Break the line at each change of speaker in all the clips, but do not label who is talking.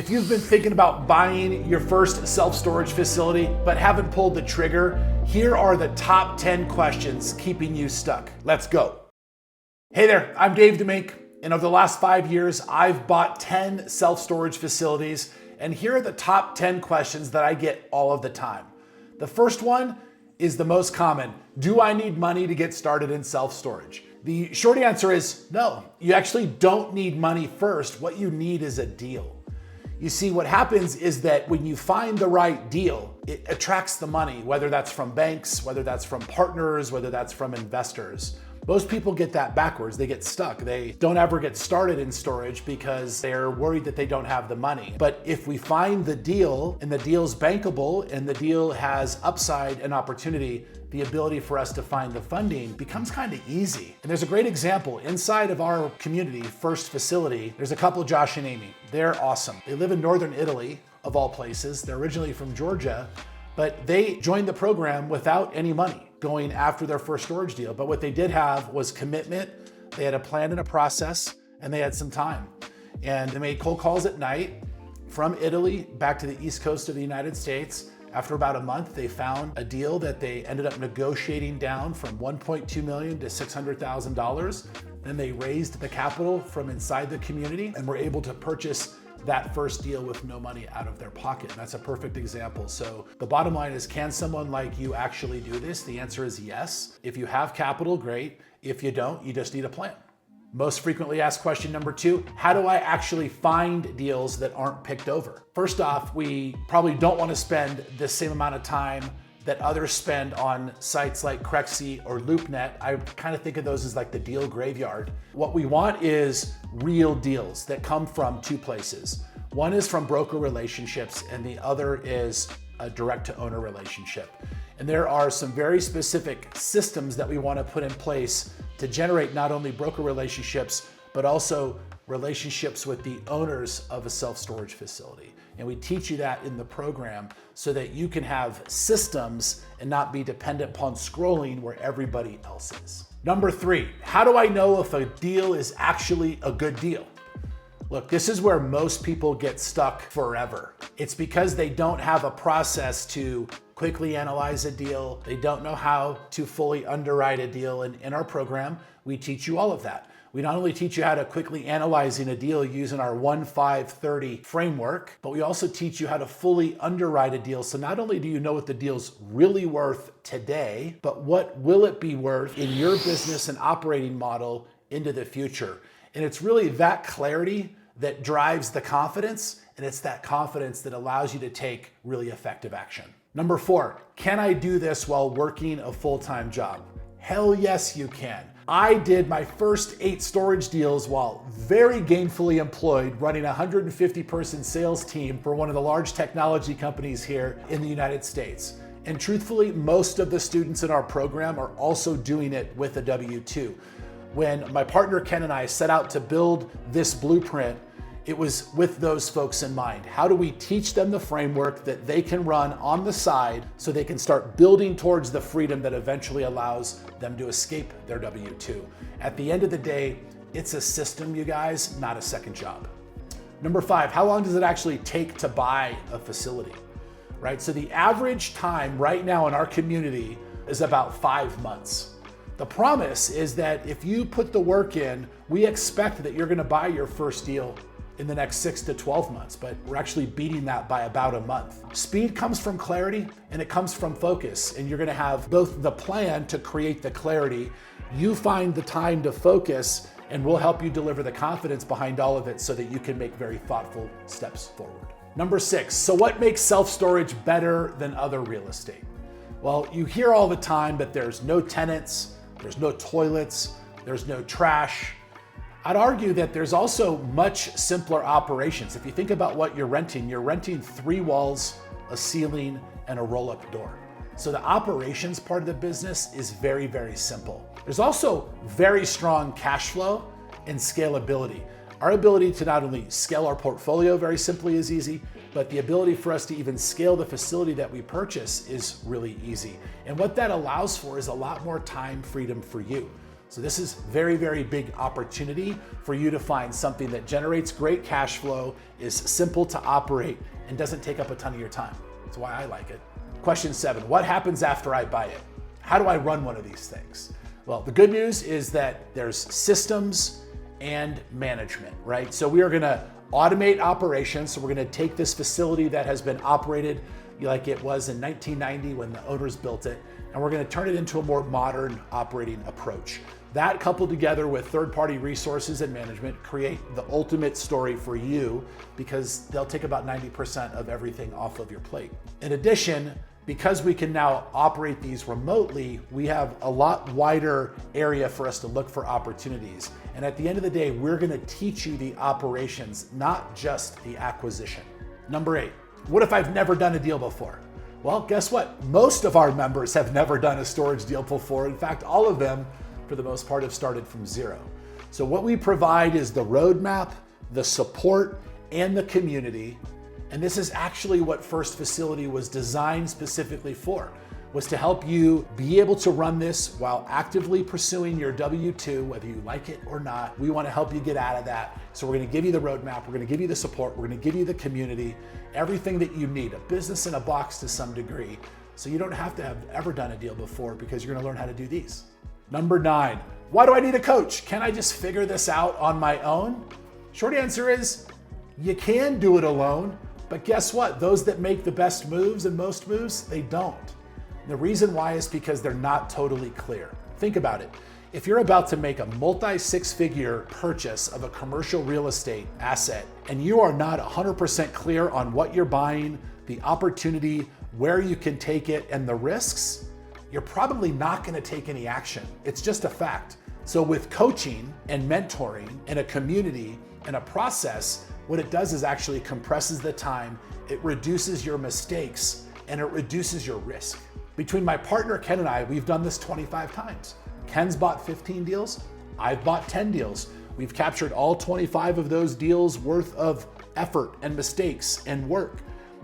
If you've been thinking about buying your first self-storage facility but haven't pulled the trigger, here are the top 10 questions keeping you stuck. Let's go. Hey there, I'm Dave DeMink, and over the last 5 years, I've bought 10 self-storage facilities, and here are the top 10 questions that I get all of the time. The first one is the most common. Do I need money to get started in self-storage? The short answer is no. You actually don't need money first. What you need is a deal. You see, what happens is that when you find the right deal, it attracts the money, whether that's from banks, whether that's from partners, whether that's from investors. Most people get that backwards. They get stuck. They don't ever get started in storage because they're worried that they don't have the money. But if we find the deal and the deal's bankable and the deal has upside and opportunity, the ability for us to find the funding becomes kind of easy. And there's a great example inside of our community, First Facility. There's a couple, Josh and Amy. They're awesome. They live in northern Italy, of all places. They're originally from Georgia, but they joined the program without any money going after their first storage deal. But what they did have was commitment. They had a plan and a process, and they had some time. And they made cold calls at night from Italy back to the East Coast of the United States. After about a month, they found a deal that they ended up negotiating down from $1.2 million to $600,000. Then they raised the capital from inside the community and were able to purchase that first deal with no money out of their pocket. That's a perfect example. So the bottom line is, can someone like you actually do this? The answer is yes. If you have capital, great. If you don't, you just need a plan. Most frequently asked question number 2, how do I actually find deals that aren't picked over? First off, we probably don't want to spend the same amount of time that others spend on sites like Crexi or LoopNet. I kind of think of those as like the deal graveyard. What we want is real deals that come from two places. One is from broker relationships, and the other is a direct to owner relationship. And there are some very specific systems that we want to put in place to generate not only broker relationships, but also relationships with the owners of a self-storage facility. And we teach you that in the program so that you can have systems and not be dependent upon scrolling where everybody else is. Number 3, how do I know if a deal is actually a good deal? Look, this is where most people get stuck forever. It's because they don't have a process to quickly analyze a deal. They don't know how to fully underwrite a deal. And in our program, we teach you all of that. We not only teach you how to quickly analyze a deal using our 1-5-30 framework, but we also teach you how to fully underwrite a deal. So not only do you know what the deal's really worth today, but what will it be worth in your business and operating model into the future. And it's really that clarity that drives the confidence, and it's that confidence that allows you to take really effective action. Number 4, can I do this while working a full-time job? Hell yes, you can. I did my first 8 storage deals while very gainfully employed, running a 150-person sales team for one of the large technology companies here in the United States. And truthfully, most of the students in our program are also doing it with a W-2. When my partner Ken and I set out to build this blueprint, it was with those folks in mind. How do we teach them the framework that they can run on the side so they can start building towards the freedom that eventually allows them to escape their W-2? At the end of the day, it's a system, you guys, not a second job. Number 5, how long does it actually take to buy a facility? Right? So the average time right now in our community is about 5 months. The promise is that if you put the work in, we expect that you're going to buy your first deal in the next 6 to 12 months, but we're actually beating that by about a month. Speed comes from clarity and it comes from focus, and you're gonna have both the plan to create the clarity, you find the time to focus, and we'll help you deliver the confidence behind all of it so that you can make very thoughtful steps forward. Number 6, so what makes self-storage better than other real estate? Well, you hear all the time that there's no tenants, there's no toilets, there's no trash. I'd argue that there's also much simpler operations. If you think about what you're renting 3 walls, a ceiling, and a roll-up door. So the operations part of the business is very, very simple. There's also very strong cash flow and scalability. Our ability to not only scale our portfolio very simply is easy, but the ability for us to even scale the facility that we purchase is really easy. And what that allows for is a lot more time freedom for you. So this is very, very big opportunity for you to find something that generates great cash flow, is simple to operate, and doesn't take up a ton of your time. That's why I like it. Question 7, what happens after I buy it? How do I run one of these things? Well, the good news is that there's systems and management, right? So we are gonna automate operations. So we're gonna take this facility that has been operated like it was in 1990 when the owners built it, and we're gonna turn it into a more modern operating approach. That coupled together with third-party resources and management create the ultimate story for you, because they'll take about 90% of everything off of your plate. In addition, because we can now operate these remotely, we have a lot wider area for us to look for opportunities. And at the end of the day, we're gonna teach you the operations, not just the acquisition. Number 8, what if I've never done a deal before? Well, guess what? Most of our members have never done a storage deal before. In fact, all of them, for the most part, have started from zero. So what we provide is the roadmap, the support, and the community. And this is actually what First Facility was designed specifically for, was to help you be able to run this while actively pursuing your W-2, whether you like it or not. We want to help you get out of that. So we're going to give you the roadmap, we're going to give you the support, we're going to give you the community, everything that you need, a business in a box to some degree. So you don't have to have ever done a deal before, because you're going to learn how to do these. Number 9, why do I need a coach? Can I just figure this out on my own? Short answer is, you can do it alone, but guess what? Those that make the best moves and most moves, they don't. The reason why is because they're not totally clear. Think about it. If you're about to make a multi-six-figure purchase of a commercial real estate asset and you are not 100% clear on what you're buying, the opportunity, where you can take it, and the risks, you're probably not going to take any action. It's just a fact. So with coaching and mentoring and a community and a process, what it does is actually compresses the time, it reduces your mistakes, and it reduces your risk. Between my partner Ken and I, we've done this 25 times. Ken's bought 15 deals, I've bought 10 deals. We've captured all 25 of those deals worth of effort and mistakes and work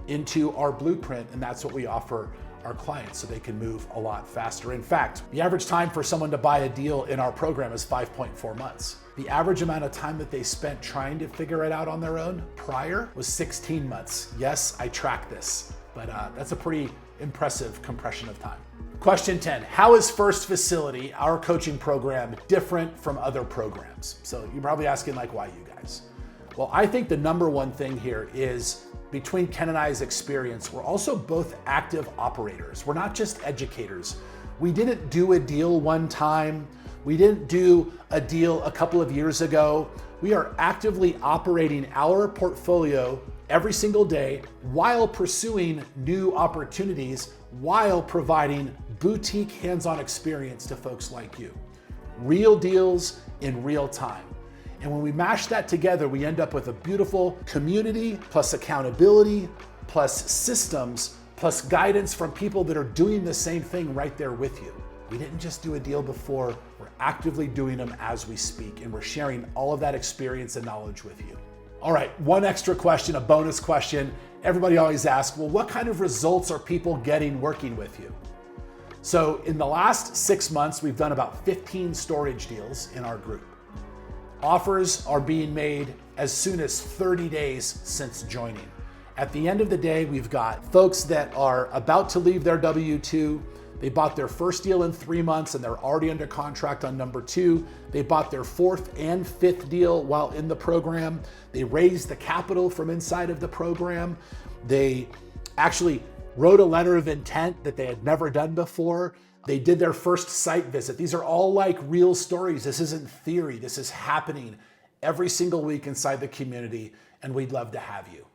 into our blueprint, and that's what we offer our clients so they can move a lot faster. In fact, the average time for someone to buy a deal in our program is 5.4 months. The average amount of time that they spent trying to figure it out on their own prior was 16 months. Yes, I track this, but that's a pretty impressive compression of time. Question 10, how is First Facility, our coaching program, different from other programs? So you're probably asking, like, why you guys? Well, I think the number one thing here is, between Ken and I's experience, we're also both active operators. We're not just educators. We didn't do a deal one time. We didn't do a deal a couple of years ago. We are actively operating our portfolio every single day while pursuing new opportunities, while providing boutique hands-on experience to folks like you. Real deals in real time. And when we mash that together, we end up with a beautiful community, plus accountability, plus systems, plus guidance from people that are doing the same thing right there with you. We didn't just do a deal before, we're actively doing them as we speak, and we're sharing all of that experience and knowledge with you. All right, one extra question, a bonus question. Everybody always asks, well, what kind of results are people getting working with you? So in the last 6 months, we've done about 15 storage deals in our group. Offers are being made as soon as 30 days since joining. At the end of the day, we've got folks that are about to leave their W-2. They bought their first deal in 3 months and they're already under contract on number 2. They bought their 4th and 5th deal while in the program. They raised the capital from inside of the program. They actually wrote a letter of intent that they had never done before. They did their first site visit. These are all like real stories. This isn't theory. This is happening every single week inside the community, and we'd love to have you.